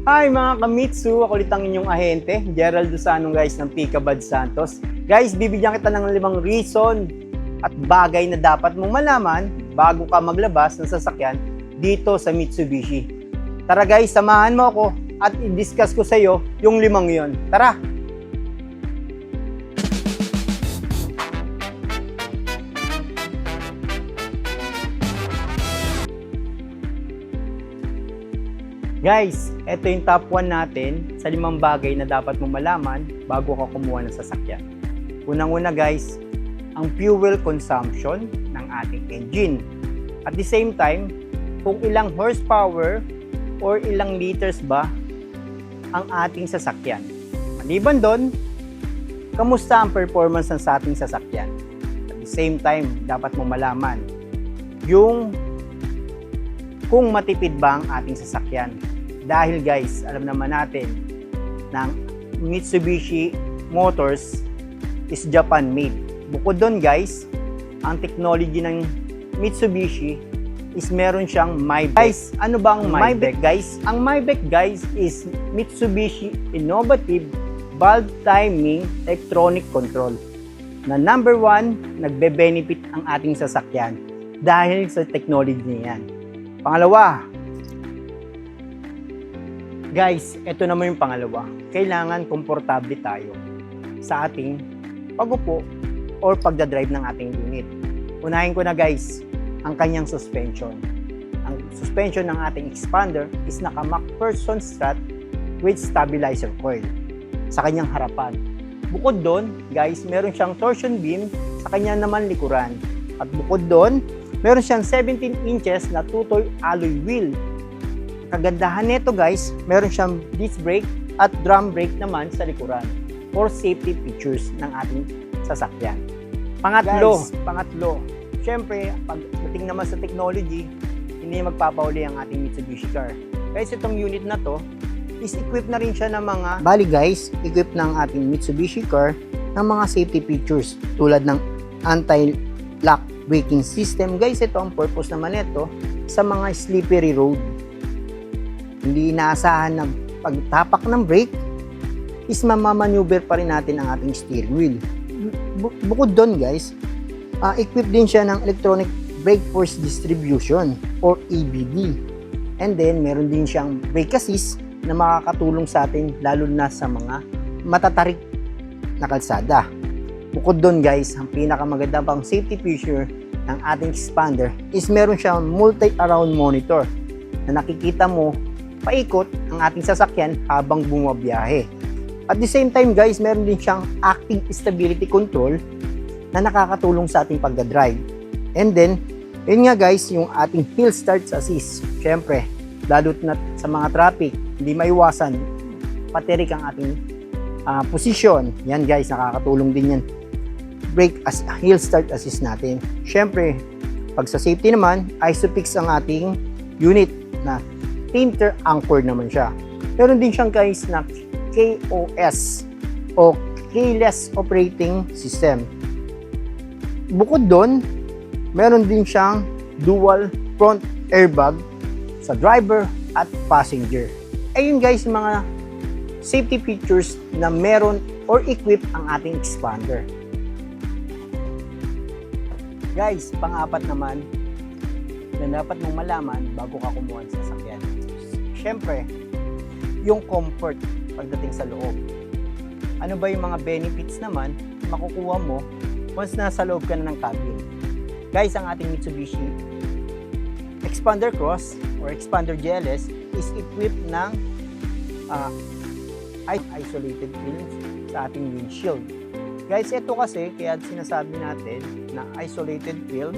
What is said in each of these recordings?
Hi mga kamitsu, ako ulit ang inyong ahente, Gerald Dusano guys ng Picabad Santos. Guys, bibigyan kita ng 5 reason at bagay na dapat mong malaman bago ka maglabas ng sasakyan dito sa Mitsubishi. Tara guys, samahan mo ako at i-discuss ko sa iyo yung 5 yon. Tara! Guys, ito yung top 1 natin sa 5 bagay na dapat mong malaman bago ka kumuha ng sasakyan. Unang-una guys, ang fuel consumption ng ating engine. At the same time, kung ilang horsepower or ilang liters ba ang ating sasakyan. Maliban doon, kamusta ang performance ng sa ating sasakyan. At the same time, dapat mong malaman yung kung matipid ba ang ating sasakyan. Dahil guys, alam naman natin na Mitsubishi Motors is Japan made. Bukod doon guys, ang technology ng Mitsubishi is meron siyang MyBEC. Guys, ano ba ang MyBEC guys? Ang MyBEC guys is Mitsubishi Innovative Valve Timing Electronic Control na number 1, nagbe-benefit ang ating sasakyan dahil sa technology niyan. Pangalawa, guys, ito naman yung pangalawa. Kailangan komportable tayo sa ating pag-upo or pagdadrive ng ating unit. Unahin ko na guys, ang kanyang suspension. Ang suspension ng ating expander is naka-MacPherson strut with stabilizer coil sa kanyang harapan. Bukod doon, guys, meron siyang torsion beam sa kanyang naman likuran. At bukod doon, meron siyang 17 inches na two-toy alloy wheel. Kagandahan nito guys, meron siyang disc brake at drum brake naman sa likuran for safety features ng ating sasakyan. Pangatlo, syempre, pagdating naman sa technology, hindi magpapauli ang ating Mitsubishi car. Guys, itong unit na to is equipped na rin siya ng mga equipped ng ating Mitsubishi car ng mga safety features tulad ng anti-lock braking system. Guys, ito ang purpose naman nito sa mga slippery road. Hindi inaasahan na pagtapak ng brake is mamamaneuver pa rin natin ang ating steering wheel. Bukod doon guys, equipped din siya ng electronic brake force distribution or EBD. And then meron din siyang brake assist na makakatulong sa atin lalo na sa mga matatarik na kalsada. Bukod doon guys, ang pinakamaganda pang safety feature ng ating expander is meron siyang multi-around monitor na nakikita mo paikot ang ating sasakyan habang bumabiyahe. At the same time guys, meron din siyang active stability control na nakakatulong sa ating pagdadrive. And then, yun nga guys, yung ating hill start assist. Syempre, lalo na sa mga traffic, hindi maiwasan, patirik ang ating posisyon. Yan guys, nakakatulong din yan. Brake as hill start assist natin. Syempre, pag sa safety naman, ISOFIX ang ating unit na center anchored naman siya. Meron din siyang guys na KOS o Keyless Operating System. Bukod doon, meron din siyang dual front airbag sa driver at passenger. Ayun guys, mga safety features na meron or equip ang ating expander. Guys, pang-apat naman na dapat mong malaman bago ka kumuha ng sasakyan. Siyempre, yung comfort pagdating sa loob. Ano ba yung mga benefits naman makukuha mo once nasa loob ka na ng cabin? Guys, ang ating Mitsubishi Expander Cross or Expander GLS is equipped ng isolated films sa ating windshield. Guys, ito kasi kaya sinasabi natin na isolated film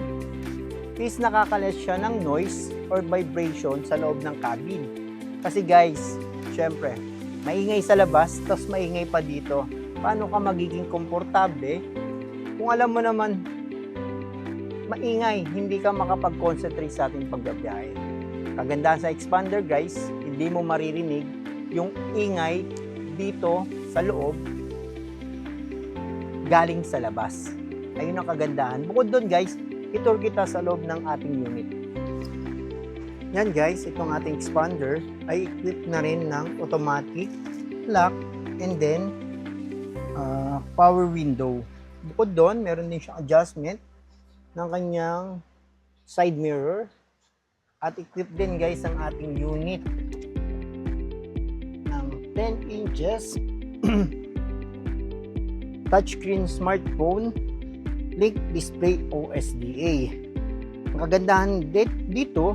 is nakakalas siya ng noise or vibration sa loob ng cabin. Kasi guys, syempre, maingay sa labas, tapos maingay pa dito. Paano ka magiging komportable kung alam mo naman maingay, hindi ka makapag-concentrate sa ating pagbabiyahe. Kagandahan sa expander guys, hindi mo maririnig yung ingay dito sa loob galing sa labas. Ayun ang kagandahan. Bukod doon guys, itour kita sa loob ng ating unit. Yan guys, itong ating expander ay equipped na rin ng automatic lock and then power window. Bukod doon, meron din siyang adjustment ng kanyang side mirror at equipped din guys ang ating unit ng 10 inches touchscreen smartphone link display OSDA. Ang kagandahan dito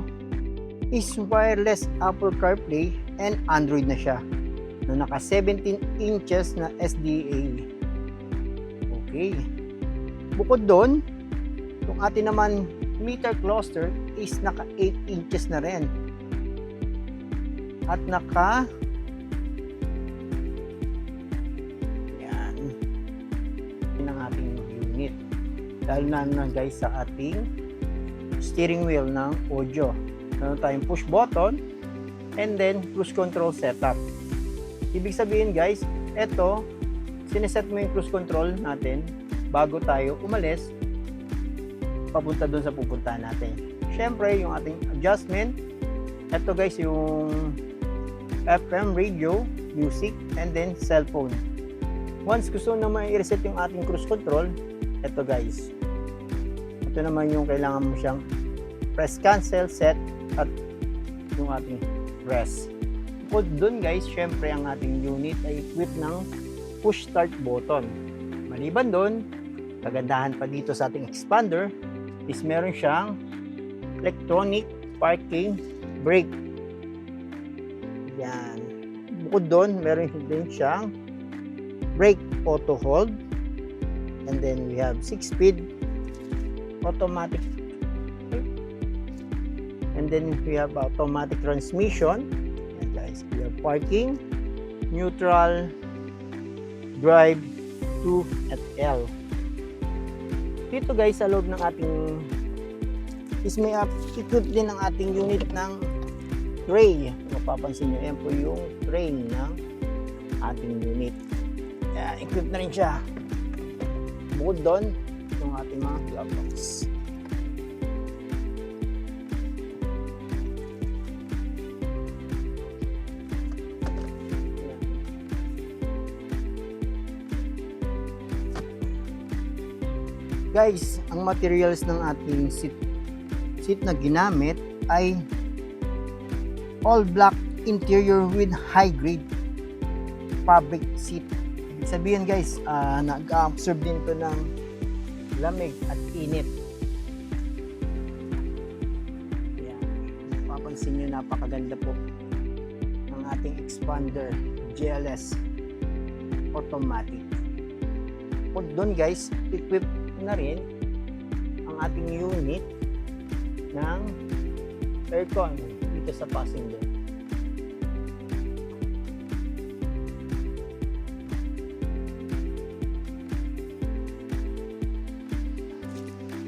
is wireless Apple CarPlay and Android na siya na naka 17 inches na SDA. Okay. Bukod doon, yung atin naman meter cluster is naka 8 inches na rin. At naka yan ang ating unit. Dahil na guys sa ating steering wheel ng audio. Meron tayong push button and then cruise control setup. Ibig sabihin guys, eto, sineset mo yung cruise control natin bago tayo umalis papunta dun sa pupuntahan natin. Syempre, yung ating adjustment, eto guys, yung FM radio, music, and then cellphone. Once gusto naman i-reset yung ating cruise control, eto guys. Ito naman yung kailangan mo siyang press cancel, set, at yung ating press. Bukod dun guys, syempre ang ating unit ay equipped ng push start button. Maliban dun, kagandahan pa dito sa ating expander is meron siyang electronic parking brake. Yan. Bukod dun, meron din siyang brake auto hold, and then we have 6-speed automatic. And then we have automatic transmission. And guys, we have parking, neutral, drive, 2 at L. Dito guys, sa loob ng ating is may equip din ang ating unit ng tray. Mapapansin nyo, yan po yung tray ng ating unit. Equip na rin siya. Bukod doon, yung ating mga glove box. Guys, ang materials ng ating seat na ginamit ay all black interior with high grade fabric seat. Ibig sabihin guys, nag-absorb din to ng lamig at init. Yan. Mapapansin nyo, napakaganda po ng ating expander GLS automatic. Pag doon guys, equipped na rin ang ating unit ng aircon dito sa passenger.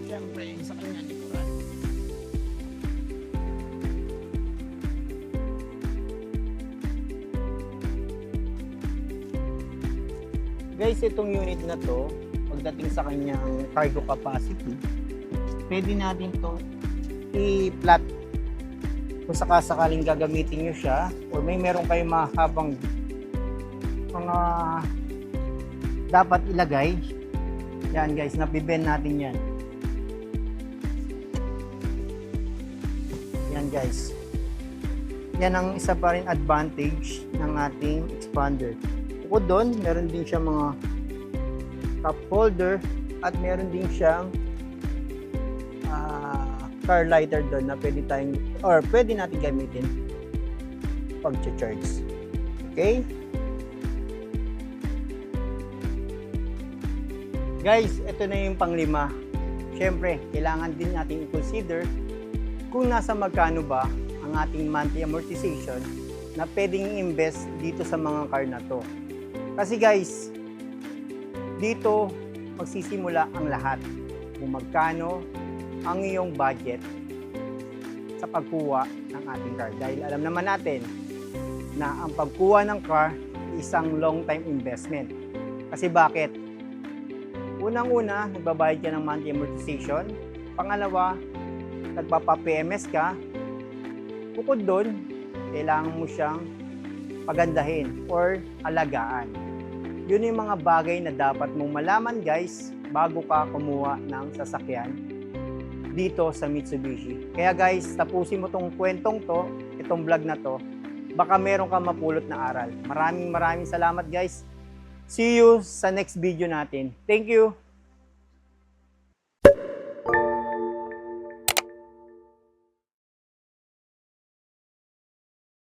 Siyempre, sa kanya likuran. Guys, itong unit na to, pagdating sa kanyang cargo capacity, pwede natin to i-flat kung sakasakaling gagamitin nyo siya or may meron kayong mahabang mga dapat ilagay. Yan guys, napibend natin yan. Yan guys. Yan ang isa pa rin advantage ng ating expander. Bukod doon, meron din siya mga cup holder at meron din siyang car lighter doon na pwede natin gamitin pag charge. Okay? Guys, ito na yung panglima. Syempre, kailangan din natin i-consider kung nasa magkano ba ang ating monthly amortization na pwedeng i-invest dito sa mga car na to. Kasi guys, dito magsisimula ang lahat kung magkano ang iyong budget sa pagkuha ng ating car. Dahil alam naman natin na ang pagkuha ng car isang long time investment. Kasi bakit? Unang-una, nagbabayad ka ng monthly amortization. Pangalawa, nagpapa-PMS ka. Bukod doon, kailangan mo siyang pagandahin or alagaan. Yun yung mga bagay na dapat mong malaman guys bago ka kumuha ng sasakyan dito sa Mitsubishi. Kaya guys, tapusin mo tong kwentong to, itong vlog na to, baka meron kang mapulot na aral. Maraming salamat guys. See you sa next video natin. Thank you!